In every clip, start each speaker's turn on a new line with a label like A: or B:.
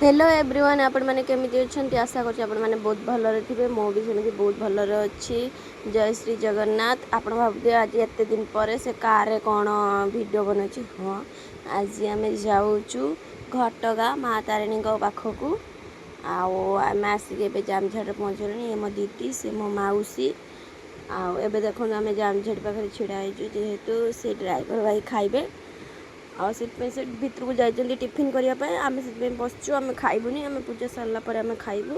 A: Hello everyone आपण मैंने केमी अच्छा आशा कर बहुत भलरे थे मुझे सेमती बहुत भलरे अच्छी। जय श्री जगन्नाथ। आपण भावते आज एत दिन पर से कार कौन वीडियो बनाऊँ। हाँ आज आम जाऊँ घटगाँ माँ तारिणी पाखक आम आसिक जामझाड़ पहुँचल। ये मो दीदी से मो मौसी आबे देखो आम जामझाड़ पाखे ढड़ा जेहेतु से ड्राइवर भाई खाइबे से भितर को जाइए टिफिन करने आम से बसचु आम खाइबुनी आम पूजा सारापर आम खाइबू।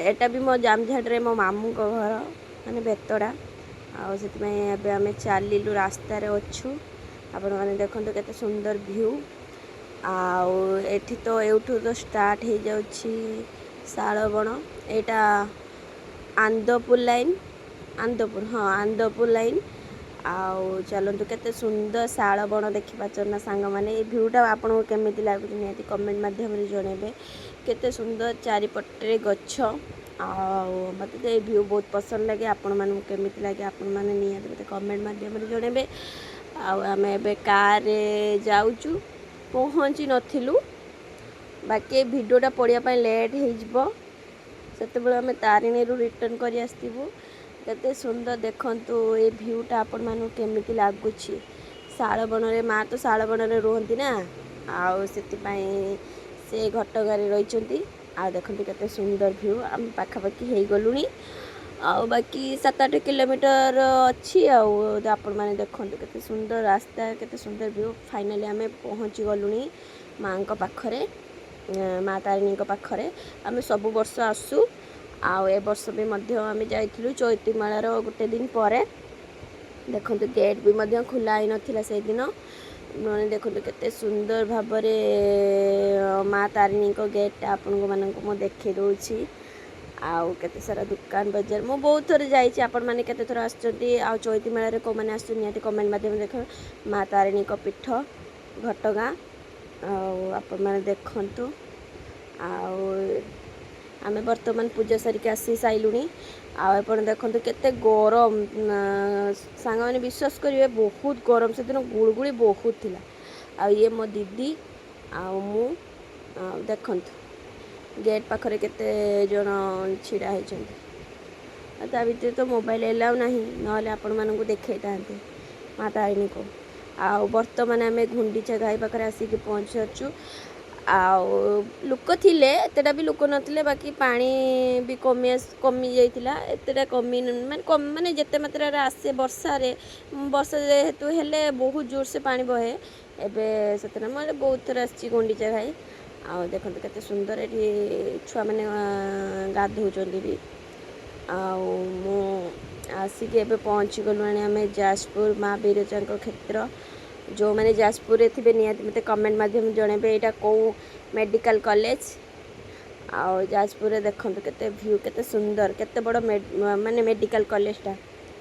A: आटा भी मो जामझाड़े मो मामू घर माने बेतड़ा आम चलू रास्तार अच्छु। आपण मैंने देखो केते सुंदर व्यू आठी तो यूठू तो स्टार्ट हो जाऊँगी शालबण एटा आंदपुर लाइन आंदपुर हाँ आंदपुर लाइन आउ चलतु केते सुंदर शालबण देखिपार ना सांग मैंने ये भ्यूटा आपको केमी लगुच निहती कमेंट मध्यम जनइबे। केते सुंदर चारिपटे गछ मत तो ये भ्यू बहुत पसंद लगे। आपण मानू केमी लगे आपण मैंने निहती मत कमेंट मध्यम जनइबे। आम ए कार जाऊँ पहुँची नथिलु बाकी भिडियोटा पढ़ाई लेट हो से तारिणी रिटर्न कर आसबू। केते सुंदर देखंतु ये भ्यूटा आपण मानू केमी लगुच। शालबण माँ तो शालबण रुहती ना से घटगाँ रही देखते केते सुंदर भ्यू आम पाखापाखि हो गलु बाकी 7-8 किलोमीटर अच्छी आपण मैंने देखते केते सुंदर रास्ता केते सुंदर भ्यू। फाइनाली आम पहुँची गलु माँ पाखरे माँ तारिणी पाखरे आम सब वर्ष आसू ए वर्ष भी आम जाइलु चैतीमालार गोटे दिन पर देखो गेट भी मध्य खुला ही नथिला से दिन मैंने देखो केते सुंदर भाव माँ तारिणी गेट आपण मानक देखे दूची केते सारा दुकान बजार मु बहुत थर जाइए। आपण मैंने केते थर आ चैतीमाला को मैंने आसती कमेंट मध्यम देख माँ तारिणी पीठ घटगाँ आपण मैंने देखु आम बर्तमान पूजा सारिक आसी सारूँ आप देखो केते गरम सांग मैंने विश्वास करेंगे बहुत गरम से दिन गुड़गुड़ी बहुत थिला। ये मो दीदी मु देखु गेट पाखरे केते जन छिड़ा होता भितर तो मोबाइल एलाउ ना ना आपण मानू देखई था माँ तारिणी को बर्तमान आम गुंडीचा घाई पाखे आसिक पहुँचु। लुक थिले एतटा भी लुक नथिले बाकी पानी भी कमी जाइतिला एतटा कमी माने जेते मात्रा आसे वर्षा जेहेतु हेले बहुत जोर से पानी बहे एबे सेतना माने बहुत थर आसी गुंडीचा घाई देखो केते सुंदर ये छुआ मैंने गाधौचंदी भी मु आसिक एबे पहुँची गलु आम जाजपुर माँ बिरजा क्षेत्र। जो मैंने जाजपुर थे निहती मत कमेंट मध्यम जनइबे यहाँ कौ मेडिकल कॉलेज जाजपुर देखो केते व्यू केते सुंदर केते बड़ माने मेडिकल कॉलेजटा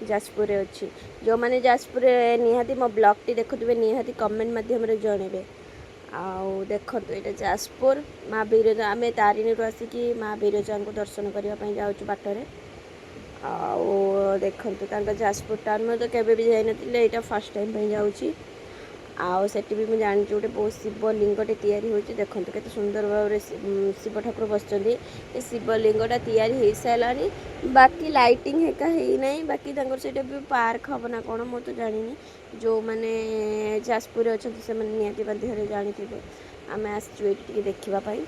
A: जाजपुर अच्छी। जो मैंने जाजपुर निहती मो ब्लॉग टी देखुवे निहती कमेंट मध्यम जनइबे। देखो ये जाजपुर माँ बिरजा आम तारिणी आसिक माँ बिरजा को दर्शन करने जाऊँ बाटर देखते जाजपुर टाउन में तो केवे भी जाइन यहाँ फर्स्ट टाइम जाऊँगी सेठी भी मुझे जानी गोटे बहुत शिवलिंगटे तैयारी होती देखो केते सुंदर भाव शिव ठाकुर बसचंदी शिवलिंगटा तैयारी हो सारानी बाकी लाइटिंग हेका है ना बाकी से भी पार्क हम ना कौन मुझे तो जानी जो मैंने जाजपुर अच्छा से निहती मध्य जानी थे आम आसचु ये देखापी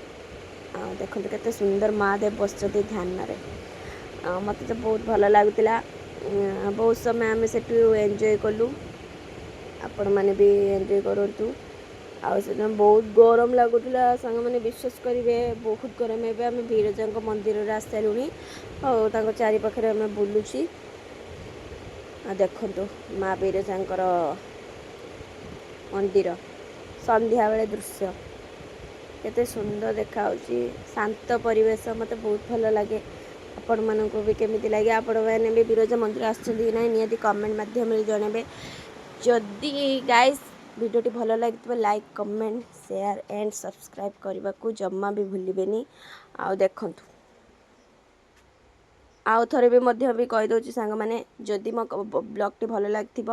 A: देखो केते सुंदर महादेव बसचंदी ध्यान मत तो बहुत भल लगुला बहुत समय आम से एंजॉय कलु आपण मैंने भी एंजॉय करूँ बहुत गरम लगुला सांग मैंने विश्वास करेंगे बहुत गरम है। आम बिरजा मंदिर आसलुणी और चारिपाखे आम बुलूची देखु माँ बिरजा मंदिर संध्या बेले दृश्य केते सुंदर देखा शांत परिवेश मत बहुत भल लगे। आपण मानक भी केमी लगे आपण मैंने भी बिरजा मंदिर आसछंती ना निहती कमेंट मध्यम जनइबे। जदि गाइस वीडियोटी भल लगे like comment share and subscribe करने को जम्मा भी भूलिबेनी देखु आउ थरे भी कहीदे सांग मैंने जदि मो ब्लॉग टी भल लगे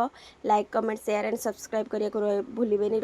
A: like comment share and subscribe करने को भूलिबेनी।